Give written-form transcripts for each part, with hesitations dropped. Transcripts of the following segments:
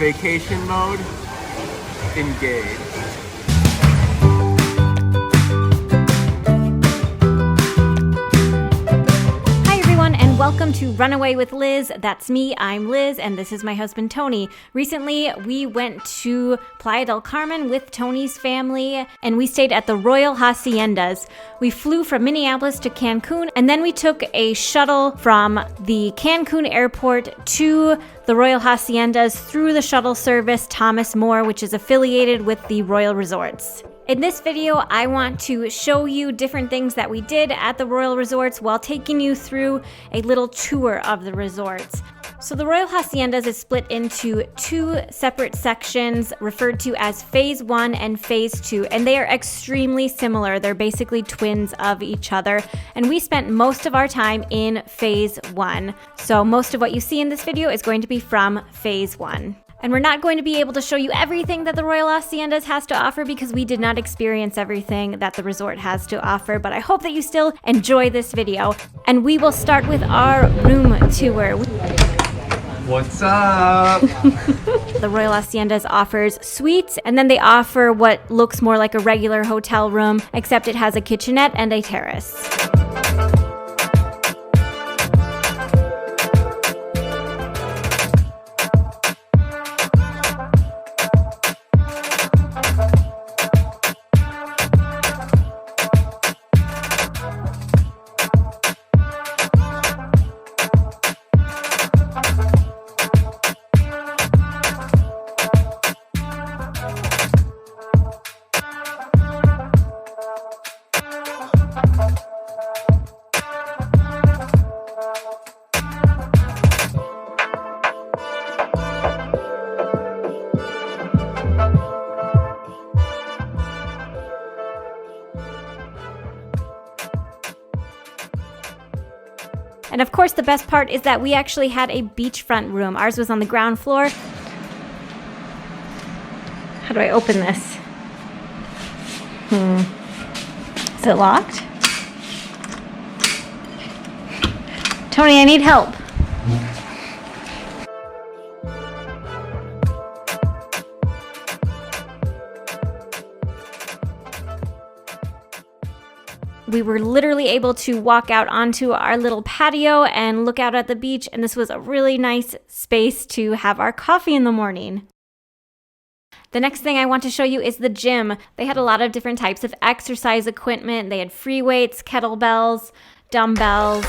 Vacation mode, engage. And welcome to Runaway with Liz. That's me, I'm Liz, and this is my husband Tony. Recently, we went to Playa del Carmen with Tony's family, and we stayed at the Royal Haciendas. We flew from Minneapolis to Cancun, and then we took a shuttle from the Cancun airport to the Royal Haciendas through the shuttle service Thomas More, which is affiliated with the Royal Resorts. In this video, I want to show you different things that we did at the Royal Resorts while taking you through a little tour of the resorts. So the Royal Haciendas is split into two separate sections referred to as Phase 1 and Phase 2, and they are extremely similar. They're basically twins of each other, and we spent most of our time in Phase 1. So most of what you see in this video is going to be from Phase 1. And we're not going to be able to show you everything that the Royal Haciendas has to offer because we did not experience everything that the resort has to offer, but I hope that you still enjoy this video. And we will start with our room tour. What's up? The Royal Haciendas offers suites, and then they offer what looks more like a regular hotel room, except it has a kitchenette and a terrace. And of course, the best part is that we actually had a beachfront room. Ours was on the ground floor. How do I open this? Is it locked? Tony, I need help. We were literally able to walk out onto our little patio and look out at the beach, and this was a really nice space to have our coffee in the morning. The next thing I want to show you is the gym. They had a lot of different types of exercise equipment. They had free weights, kettlebells, dumbbells.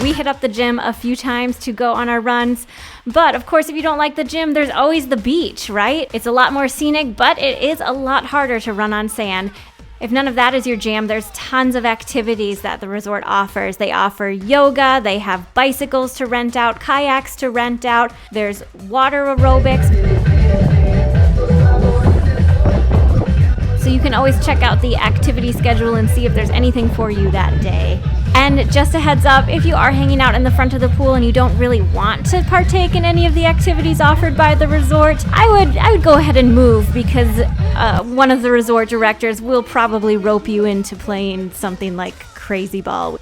We hit up the gym a few times to go on our runs, but of course, if you don't like the gym, there's always the beach, right? It's a lot more scenic, but it is a lot harder to run on sand. If none of that is your jam, there's tons of activities that the resort offers. They offer yoga, they have bicycles to rent out, kayaks to rent out, there's water aerobics. So you can always check out the activity schedule and see if there's anything for you that day. And just a heads up, if you are hanging out in the front of the pool and you don't really want to partake in any of the activities offered by the resort, I would go ahead and move because one of the resort directors will probably rope you into playing something like Crazy Ball.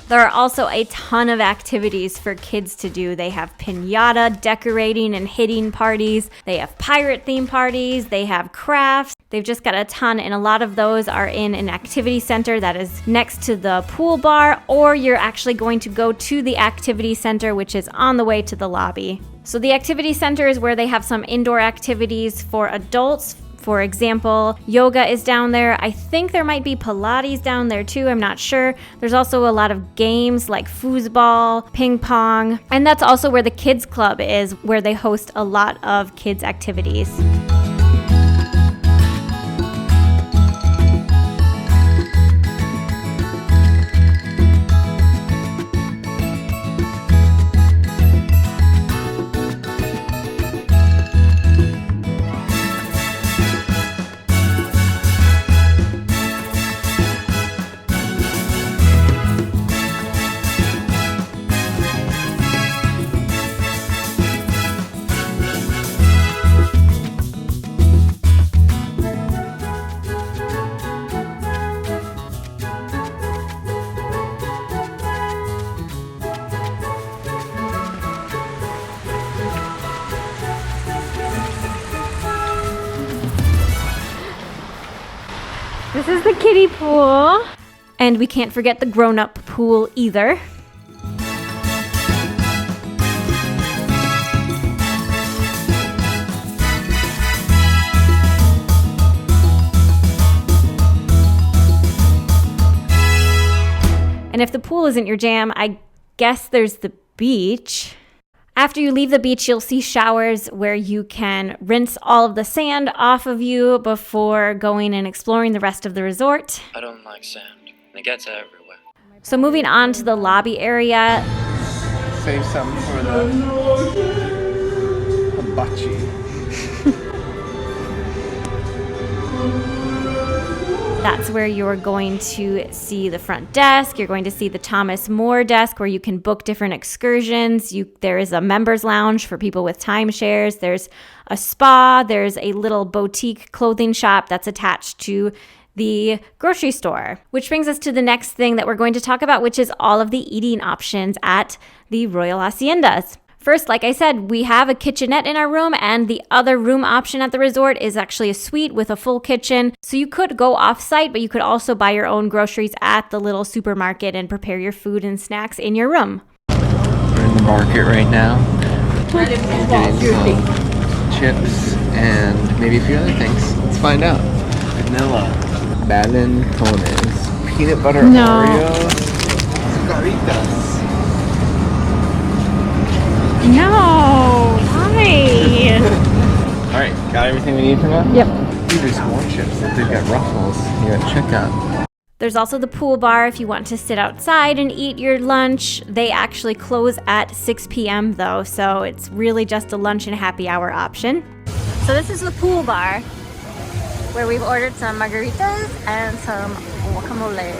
There are also a ton of activities for kids to do. They have piñata, decorating, and hitting parties. They have pirate theme parties. They have crafts. They've just got a ton, and a lot of those are in an activity center that is next to the pool bar, or you're actually going to go to the activity center, which is on the way to the lobby. So the activity center is where they have some indoor activities for adults. For example, yoga is down there. I think there might be Pilates down there too, I'm not sure. There's also a lot of games like foosball, ping pong, and that's also where the kids club is, where they host a lot of kids activities. This is the kiddie pool. And we can't forget the grown-up pool either. And if the pool isn't your jam, I guess there's the beach. After you leave the beach, you'll see showers where you can rinse all of the sand off of you before going and exploring the rest of the resort. I don't like sand. It gets everywhere. So moving on to the lobby area. Save some for the hibachi. That's where you're going to see the front desk. You're going to see the Thomas More desk where you can book different excursions. There is a members lounge for people with timeshares. There's a spa. There's a little boutique clothing shop that's attached to the grocery store. Which brings us to the next thing that we're going to talk about, which is all of the eating options at the Royal Haciendas. First, like I said, we have a kitchenette in our room, and the other room option at the resort is actually a suite with a full kitchen. So you could go off-site, but you could also buy your own groceries at the little supermarket and prepare your food and snacks in your room. We're in the market right now. We're getting some chips and maybe a few other things. Let's find out. Vanilla, balantones, peanut butter Oreos, Caritas. No, why? Alright, got everything we need for now? Yep. Ooh, there's more chips. They've got Ruffles. You gotta check out. There's also the pool bar if you want to sit outside and eat your lunch. They actually close at 6 p.m. though, so it's really just a lunch and happy hour option. So this is the pool bar where we've ordered some margaritas and some guacamole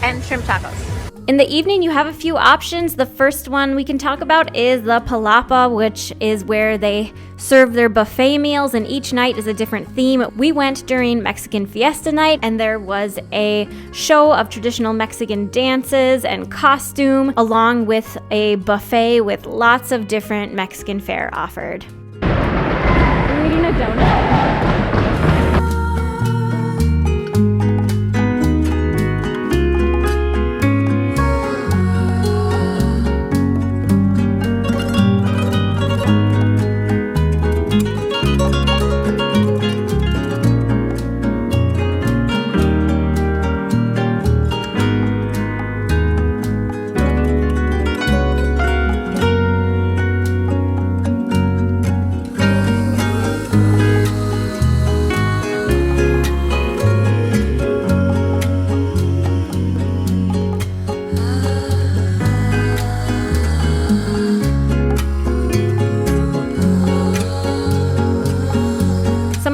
and shrimp tacos. In the evening, you have a few options. The first one we can talk about is the palapa, which is where they serve their buffet meals, and each night is a different theme. We went during Mexican Fiesta night, and there was a show of traditional Mexican dances and costume, along with a buffet with lots of different Mexican fare offered. I'm eating a donut.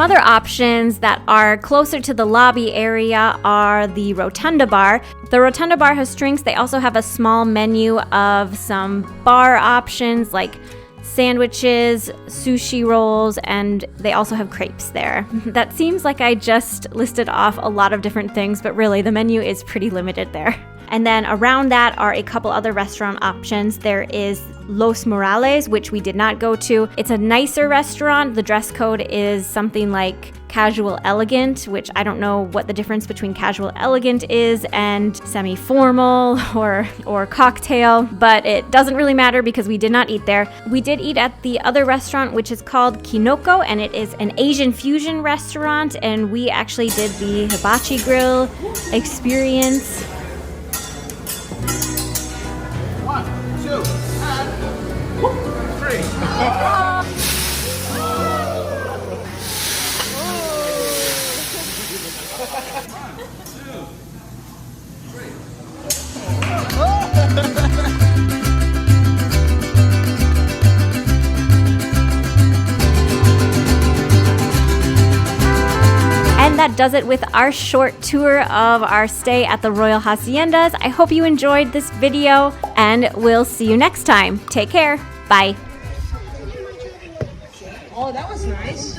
Other options that are closer to the lobby area are the Rotunda Bar. The Rotunda Bar has drinks. They also have a small menu of some bar options like sandwiches, sushi rolls, and they also have crepes there. That seems like I just listed off a lot of different things, but really the menu is pretty limited there. And then around that are a couple other restaurant options. There is Los Morales, which we did not go to. It's a nicer restaurant. The dress code is something like casual elegant, which I don't know what the difference between casual elegant is and semi-formal or cocktail, but it doesn't really matter because we did not eat there. We did eat at the other restaurant, which is called Kinoko, and it is an Asian fusion restaurant, and we actually did the hibachi grill experience. 1, 2, and 3. And that does it with our short tour of our stay at the Royal Haciendas. I hope you enjoyed this video, and we'll see you next time. Take care. Bye. Oh, that was nice.